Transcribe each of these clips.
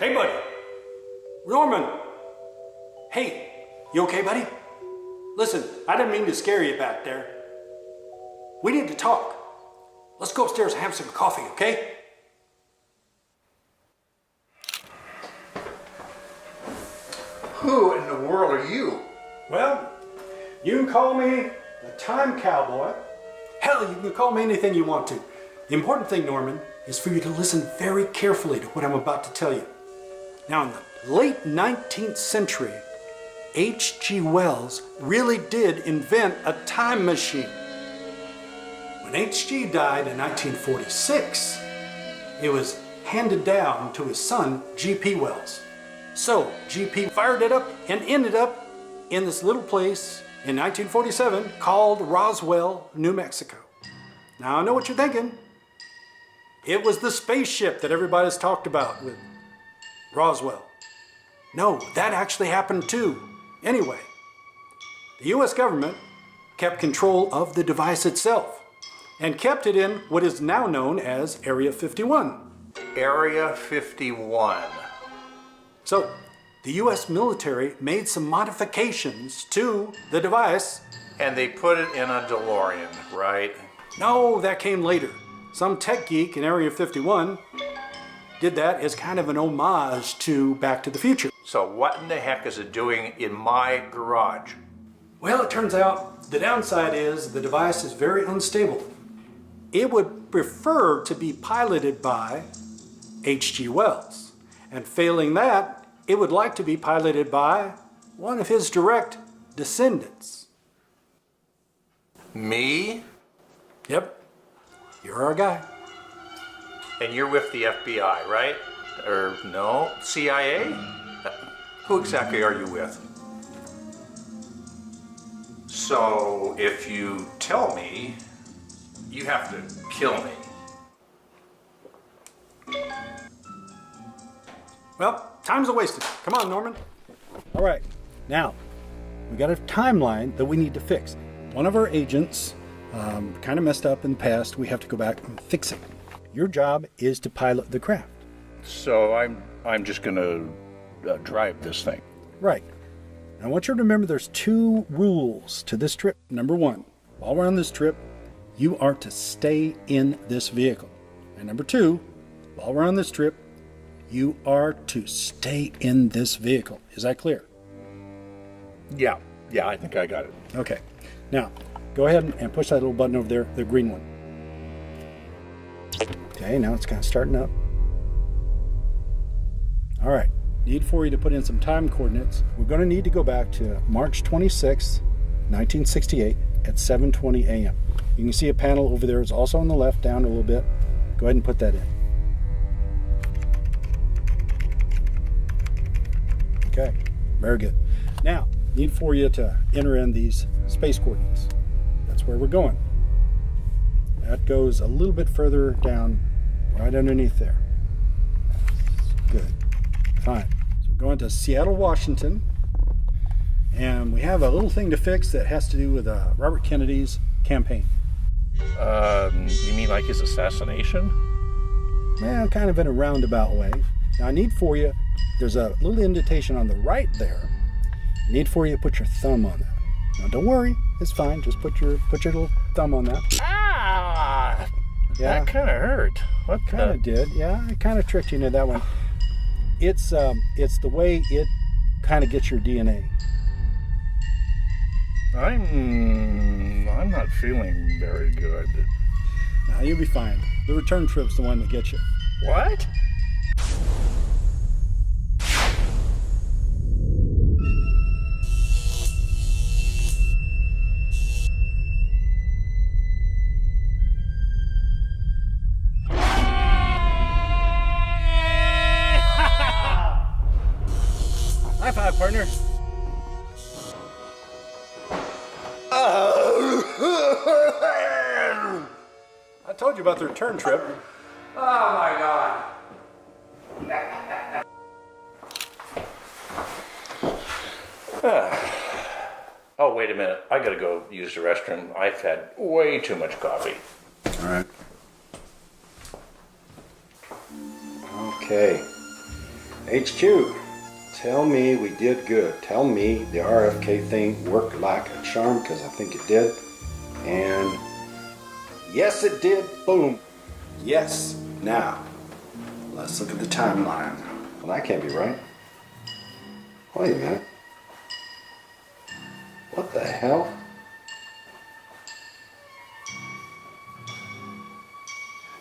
Hey, buddy. Norman. Hey, you okay, buddy? Listen, I didn't mean to scare you back there. We need to talk. Let's go upstairs and have some coffee, okay? Who in the world are you? Well, you can call me the Time Cowboy. Hell, you can call me anything you want to. The important thing, Norman, is for you to listen very carefully to what I'm about to tell you. Now, in the late 19th century, H.G. Wells really did invent a time machine. When H.G. died in 1946, it was handed down to his son, G.P. Wells. So, G.P. fired it up and ended up in this little place in 1947 called Roswell, New Mexico. Now, I know what you're thinking. It was the spaceship that everybody's talked about with Roswell. No, that actually happened too. Anyway, the U.S. government kept control of the device itself and kept it in what is now known as Area 51. Area 51. So, the U.S. military made some modifications to the device. And they put it in a DeLorean, right? No, that came later. Some tech geek in Area 51 did that as kind of an homage to Back to the Future. So what in the heck is it doing in my garage? Well, it turns out the downside is the device is very unstable. It would prefer to be piloted by H.G. Wells. And failing that, it would like to be piloted by one of his direct descendants. Me? Yep, you're our guy. And you're with the FBI, right? Or no? CIA? Who exactly are you with? So, if you tell me, you have to kill me. Well, time's a wasted. Come on, Norman. All right, now, we got a timeline that we need to fix. One of our agents kind of messed up in the past. We have to go back and fix it. Your job is to pilot the craft. So I'm just gonna drive this thing. Right. I want you to remember there's two rules to this trip. Number one, while we're on this trip, you are to stay in this vehicle. And number two, while we're on this trip, you are to stay in this vehicle. Is that clear? Yeah, I think I got it. Okay. Now, go ahead and push that little button over there, the green one. Okay, now it's kind of starting up. All right. Need for you to put in some time coordinates. We're going to need to go back to March 26, 1968 at 7:20 a.m. You can see a panel over there. It's also on the left, down a little bit. Go ahead and put that in. Okay, very good. Now, need for you to enter in these space coordinates. That's where we're going. That goes a little bit further down, right underneath there. That's good. Fine. So we're going to Seattle, Washington, and we have a little thing to fix that has to do with Robert Kennedy's campaign. You mean like his assassination? Well, kind of in a roundabout way. Now I need for you, there's a little indentation on the right there. I need for you to put your thumb on that. Now don't worry, it's fine. Just put your little thumb on that. Ah! Yeah. That kind of hurt. What Kind of did, yeah. I kind of tricked you into that one. It's the way it kind of gets your DNA. I'm not feeling very good. Now you'll be fine. The return trip's the one that gets you. What? High five, partner. I told you about the return trip. Oh my God. Oh, wait a minute. I gotta go use the restroom. I've had way too much coffee. All right. Okay. HQ, tell me we did good. Tell me the RFK thing worked like a charm, because I think it did. And yes, it did. Boom. Yes. Now, let's look at the timeline. Well, that can't be right. Wait a minute. What the hell?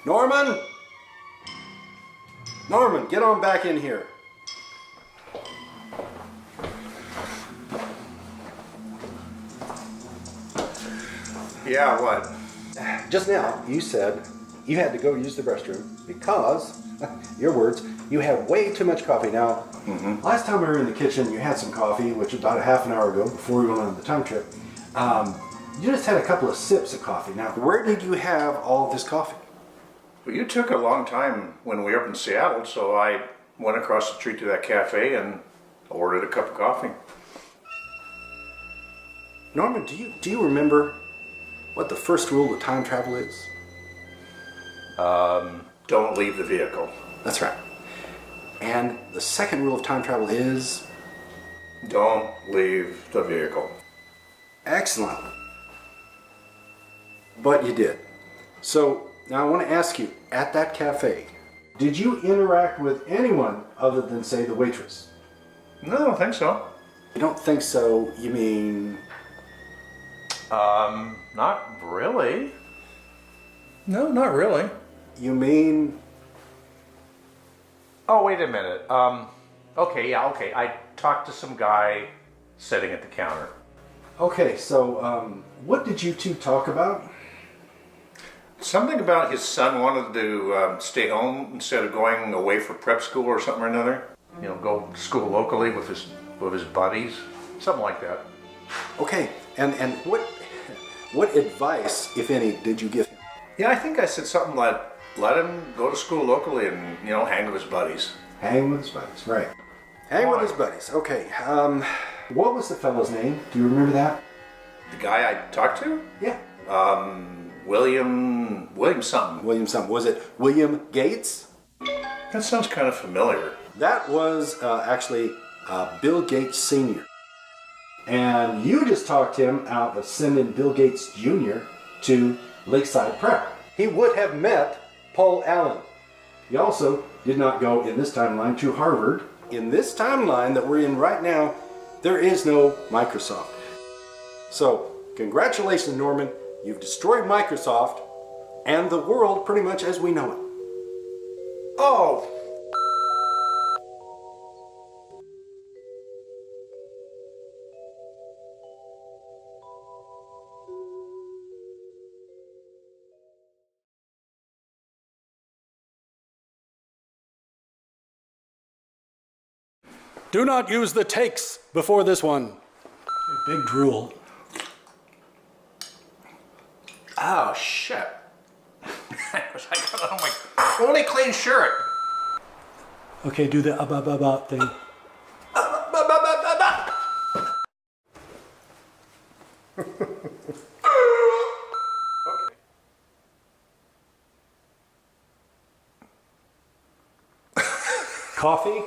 Norman! Norman, get on back in here. Yeah, what? Just now, you said you had to go use the restroom because, your words, you have way too much coffee. Now, last time we were in the kitchen, you had some coffee, which was about a half an hour ago before we went on the time trip. You just had a couple of sips of coffee. Now, where did you have all of this coffee? Well, you took a long time when we were up in Seattle, so I went across the street to that cafe and ordered a cup of coffee. Norman, do you remember what the first rule of time travel is? Don't leave the vehicle. That's right. And the second rule of time travel is? Don't leave the vehicle. Excellent. But you did. So now I want to ask you, at that cafe, did you interact with anyone other than, say, the waitress? No, I don't think so. You don't think so, you mean? Not really. No, not really. You mean? Oh, wait a minute. Okay. I talked to some guy sitting at the counter. Okay, so what did you two talk about? Something about his son wanted to stay home instead of going away for prep school or something or another. You know, go to school locally with his buddies, something like that. Okay, and what advice, if any, did you give him? Yeah, I think I said something like, let him go to school locally and, you know, hang with his buddies. Hang with his buddies, right. Hang with his buddies, okay. What was the fellow's name? Do you remember that? The guy I talked to? Yeah. William something. William something. Was it William Gates? That sounds kind of familiar. That was actually Bill Gates Sr. And you just talked him out of sending Bill Gates Jr. to Lakeside Prep. He would have met Paul Allen. He also did not go in this timeline to Harvard. In this timeline that we're in right now, there is no Microsoft. So, congratulations, Norman. You've destroyed Microsoft and the world pretty much as we know it. Oh! Do not use the takes before this one. Big drool. Oh, shit. I got it on my only clean shirt. Okay, do the thing. Coffee?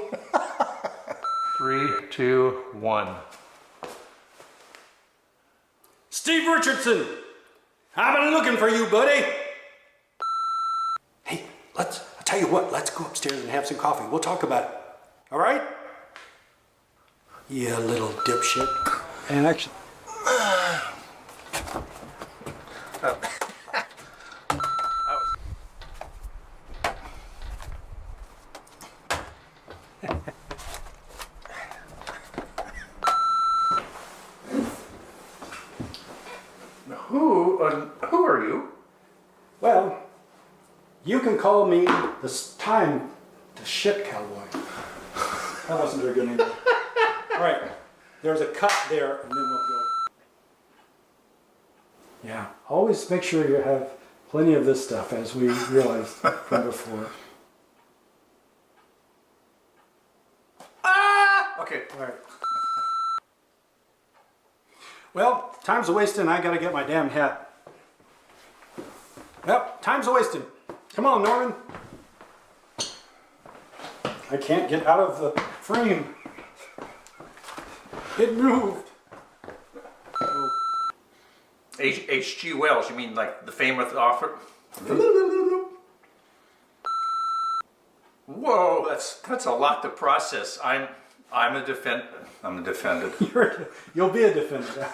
3, 2, 1. Steve Richardson! I've been looking for you, buddy! Hey, I'll tell you what, let's go upstairs and have some coffee. We'll talk about it. All right? You little dipshit. And actually... Who are you? Well, you can call me the shit cowboy. That wasn't very good either. All right, there's a cut there, and then we'll go. Yeah, always make sure you have plenty of this stuff, as we realized from before. Okay. All right. Well, time's a-wasting, and I gotta get my damn hat. Well, time's a-wasting. Come on, Norman. I can't get out of the frame. It moved. H.G. Wells, you mean like the famous author? Whoa, that's a lot to process. I'm a defendant. I'm a defendant. You'll be a defendant.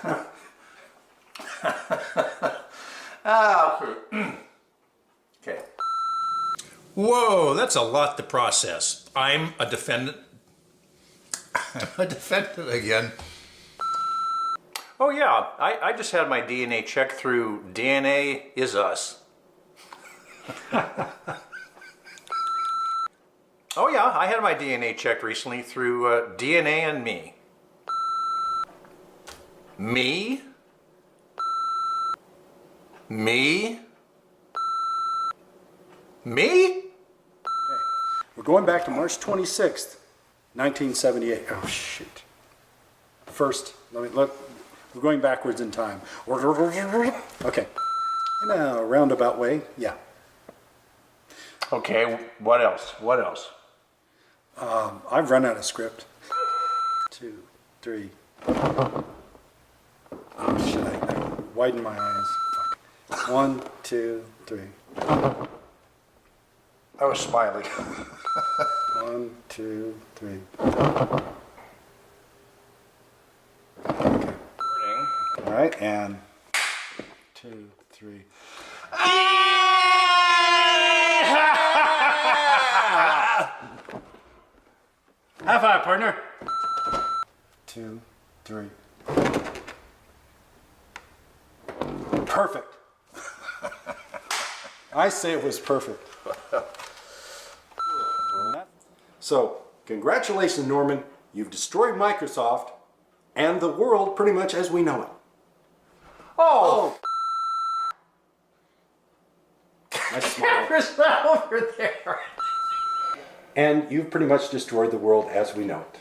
Okay. Whoa, that's a lot to process. I'm a defendant. I'm a defendant again. Oh yeah, I just had my DNA checked through DNA Is Us. Oh yeah, I had my DNA checked recently through DNA and Me. Me? Me? Me? We're going back to March 26th, 1978. Oh, shit. First, we're going backwards in time. Okay. In a roundabout way, yeah. Okay, what else? What else? I've run out of script. 2, 3. Oh, shit. I widen my eyes. Fuck. 1, 2, 3. I was smiling. 1, 2, 3. Okay. All right, and 2, 3. High five, partner. 2, 3. Perfect. I say it was perfect. So, congratulations, Norman. You've destroyed Microsoft and the world pretty much as we know it. Oh! I smile. Camera's not over there. And you've pretty much destroyed the world as we know it.